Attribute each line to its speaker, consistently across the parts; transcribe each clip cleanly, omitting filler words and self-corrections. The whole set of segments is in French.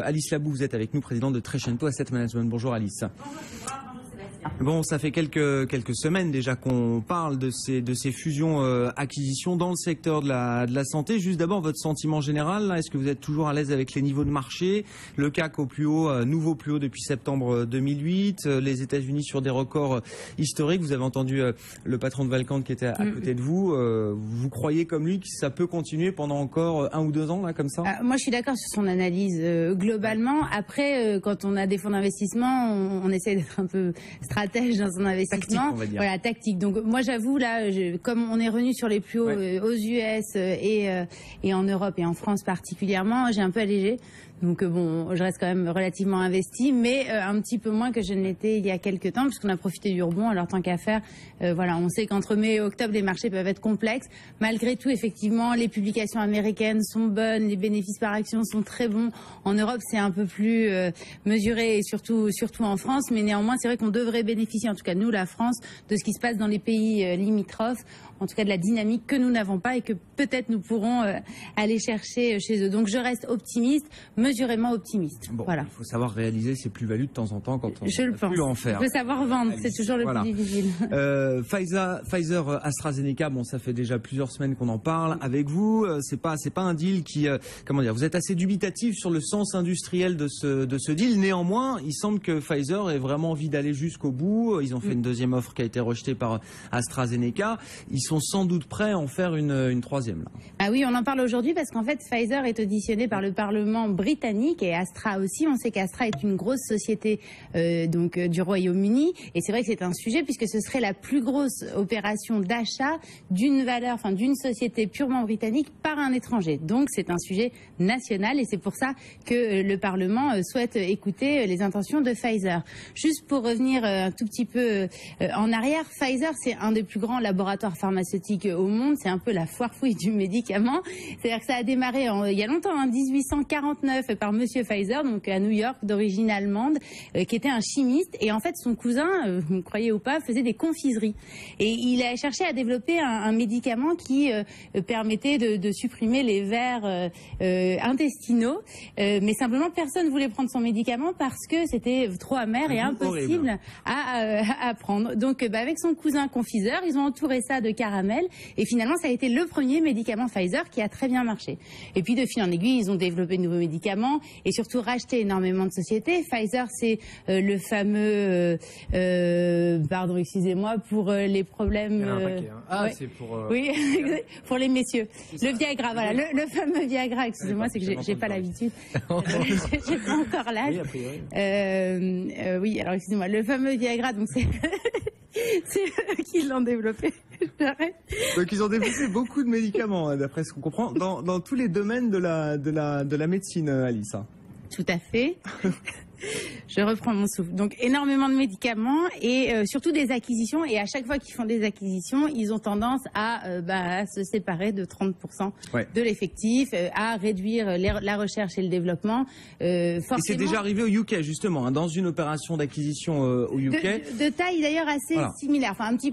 Speaker 1: Alice Labou, vous êtes avec nous, présidente de Trecento Asset Management. Bonjour Alice. Bon, ça fait quelques semaines déjà qu'on parle de ces fusions-acquisitions dans le secteur de la santé. Juste d'abord, votre sentiment général, est-ce que vous êtes toujours à l'aise avec les niveaux de marché? Le CAC au plus haut, nouveau plus haut depuis septembre 2008, les États-Unis sur des records historiques. Vous avez entendu le patron de Valcant qui était à côté de vous. Vous croyez comme lui que ça peut continuer pendant encore 1 ou 2 ans, là, comme ça?
Speaker 2: Moi, je suis d'accord sur son analyse globalement. Après, quand on a des fonds d'investissement, on essaie d'être un peu stratège dans son investissement.
Speaker 1: Tactique, on va dire.
Speaker 2: Voilà, tactique. Donc moi, j'avoue, là, comme on est revenu sur les plus hauts aux US et en Europe et en France particulièrement, j'ai un peu allégé. Donc bon, je reste quand même relativement investie, mais un petit peu moins que je ne l'étais il y a quelques temps, puisqu'on a profité du rebond. Alors tant qu'à faire, voilà, on sait qu'entre mai et octobre, les marchés peuvent être complexes. Malgré tout, effectivement, les publications américaines sont bonnes, les bénéfices par action sont très bons. En Europe, c'est un peu plus mesuré, et surtout en France. Mais néanmoins, c'est vrai qu'on devrait bénéficier, en tout cas nous, la France, de ce qui se passe dans les pays limitrophes, en tout cas de la dynamique que nous n'avons pas et que peut-être nous pourrons aller chercher chez eux. Donc je reste optimiste, mesurément optimiste.
Speaker 1: Bon,
Speaker 2: voilà.
Speaker 1: Il faut savoir réaliser ses plus-values de temps en temps quand on
Speaker 2: je le pense.
Speaker 1: Plus en faire.
Speaker 2: Il faut savoir vendre, c'est toujours le plus difficile.
Speaker 1: Pfizer, AstraZeneca, bon, ça fait déjà plusieurs semaines qu'on en parle avec vous. C'est pas un deal qui, comment dire, vous êtes assez dubitatif sur le sens industriel de ce deal. Néanmoins, il semble que Pfizer ait vraiment envie d'aller jusqu'au bout. Ils ont fait une deuxième offre qui a été rejetée par AstraZeneca. Ils sont sans doute prêts à en faire une troisième, là.
Speaker 2: Ah oui, on en parle aujourd'hui parce qu'en fait, Pfizer est auditionné par le Parlement britannique et Astra aussi. On sait qu'Astra est une grosse société du Royaume-Uni et c'est vrai que c'est un sujet puisque ce serait la plus grosse opération d'achat d'une société purement britannique par un étranger. Donc c'est un sujet national et c'est pour ça que le Parlement souhaite écouter les intentions de Pfizer. Juste pour revenir un tout petit peu en arrière, Pfizer c'est un des plus grands laboratoires pharmaceutiques au monde. C'est un peu la foire fouille du médicament. C'est-à-dire que ça a démarré il y a longtemps, en 1849, par Monsieur Pfizer, donc à New York, d'origine allemande, qui était un chimiste. Et en fait, son cousin, vous me croyez ou pas, faisait des confiseries. Et il a cherché à développer un médicament qui permettait de supprimer les vers intestinaux. Mais simplement, personne ne voulait prendre son médicament parce que c'était trop amer et impossible à prendre. Donc, avec son cousin confiseur, ils ont entouré ça de caramel. Et finalement, ça a été le premier médicament Pfizer qui a très bien marché. Et puis, de fil en aiguille, ils ont développé de nouveaux médicaments et surtout racheté énormément de sociétés. Pfizer, c'est le fameux, pardon, excusez-moi, pour les problèmes...
Speaker 1: c'est pour...
Speaker 2: Oui, pour les messieurs. Le Viagra, voilà, le fameux Viagra, excusez-moi, c'est que j'ai pas l'habitude. J'ai pas encore l'âge. Oui, alors excusez-moi, le fameux Viagra, donc c'est... C'est eux qui l'ont développé.
Speaker 1: Donc ils ont développé beaucoup de médicaments, d'après ce qu'on comprend, dans tous les domaines de la médecine, Alice.
Speaker 2: Tout à fait. Je reprends mon souffle. Donc énormément de médicaments et surtout des acquisitions. Et à chaque fois qu'ils font des acquisitions, ils ont tendance à se séparer de 30% de l'effectif, à réduire la recherche et le développement. Et
Speaker 1: c'est déjà arrivé au UK justement, dans une opération d'acquisition au UK.
Speaker 2: De taille d'ailleurs assez similaire, enfin un petit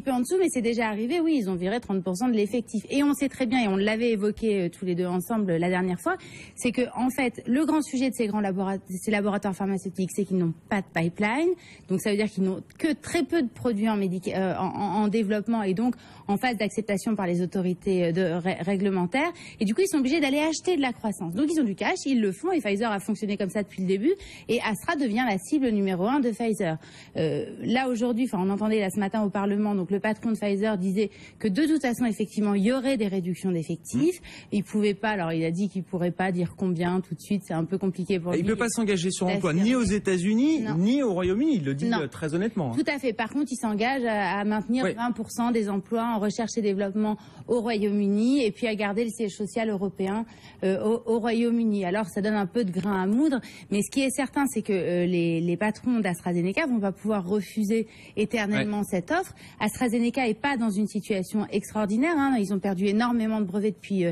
Speaker 2: peu en dessous, mais c'est déjà arrivé. Oui, ils ont viré 30% de l'effectif. Et on sait très bien, et on l'avait évoqué tous les deux ensemble la dernière fois, c'est que en fait le grand sujet de ces laboratoires pharmaceutiques, c'est qu'ils n'ont pas de pipeline, donc ça veut dire qu'ils n'ont que très peu de produits en développement et donc en phase d'acceptation par les autorités réglementaires, et du coup ils sont obligés d'aller acheter de la croissance. Donc ils ont du cash, ils le font, et Pfizer a fonctionné comme ça depuis le début, et Astra devient la cible numéro 1 de Pfizer. Là aujourd'hui, on entendait là ce matin au Parlement, donc le patron de Pfizer disait que de toute façon effectivement il y aurait des réductions d'effectifs. Il pouvait pas, alors il a dit qu'il pourrait pas dire combien tout de suite, c'est un peu compliqué pour lui.
Speaker 1: Il peut pas s'engager sur l'emploi ni aux États-Unis ni au Royaume-Uni, il le dit très honnêtement.
Speaker 2: Tout à fait. Par contre, il s'engage à maintenir 20% des emplois en recherche et développement au Royaume-Uni et puis à garder le siège social européen au Royaume-Uni. Alors, ça donne un peu de grain à moudre, mais ce qui est certain, c'est que les patrons d'AstraZeneca vont pas pouvoir refuser éternellement cette offre. AstraZeneca est pas dans une situation extraordinaire, hein. Ils ont perdu énormément de brevets depuis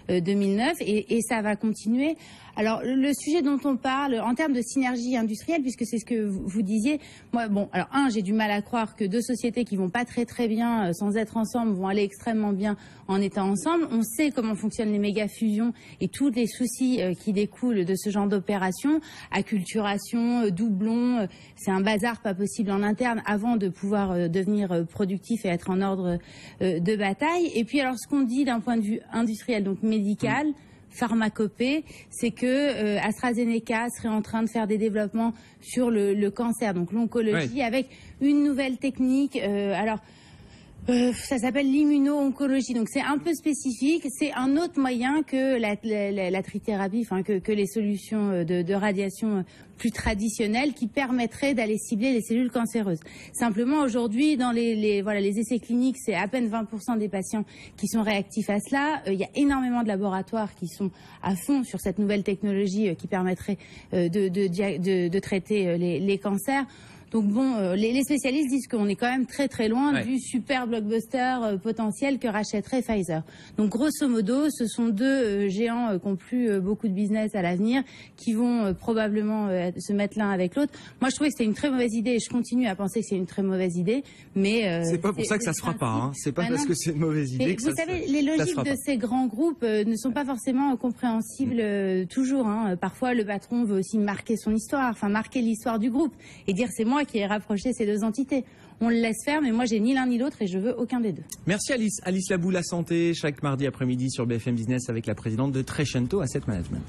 Speaker 2: 2009 et ça va continuer. Alors, le sujet dont on parle, en termes de synergie industrielle, puisque c'est ce que vous disiez, moi, bon, alors, j'ai du mal à croire que deux sociétés qui vont pas très bien sans être ensemble vont aller extrêmement bien en étant ensemble. On sait comment fonctionnent les méga-fusions et tous les soucis qui découlent de ce genre d'opération, acculturation, doublons, c'est un bazar pas possible en interne avant de pouvoir devenir productif et être en ordre de bataille. Et puis, alors, ce qu'on dit d'un point de vue industriel, donc médical, pharmacopée, c'est que AstraZeneca serait en train de faire des développements sur le cancer, donc l'oncologie, avec une nouvelle technique. Ça s'appelle l'immuno-oncologie, donc c'est un peu spécifique. C'est un autre moyen que la trithérapie, enfin que les solutions de radiation plus traditionnelles qui permettraient d'aller cibler les cellules cancéreuses. Simplement aujourd'hui, dans les essais cliniques, c'est à peine 20% des patients qui sont réactifs à cela. Il y a énormément de laboratoires qui sont à fond sur cette nouvelle technologie qui permettrait de traiter les cancers. Donc bon, les spécialistes disent qu'on est quand même très loin du super blockbuster potentiel que rachèterait Pfizer. Donc grosso modo, ce sont deux géants qui n'ont plus beaucoup de business à l'avenir, qui vont probablement se mettre l'un avec l'autre. Moi, je trouvais que c'était une très mauvaise idée et je continue à penser que c'est une très mauvaise idée. Mais
Speaker 1: c'est pas pour ça que ça se fera pas. Hein. C'est pas parce que c'est une mauvaise idée que ça se fera pas. Vous savez,
Speaker 2: les logiques de ces grands groupes ne sont pas forcément compréhensibles toujours. Hein. Parfois, le patron veut aussi marquer son histoire, enfin marquer l'histoire du groupe et dire c'est moi qui ai rapproché ces deux entités. On le laisse faire, mais moi j'ai ni l'un ni l'autre et je veux aucun des deux.
Speaker 1: Merci Alice. Alice Labou, la santé, chaque mardi après-midi sur BFM Business avec la présidente de Trecento Asset Management.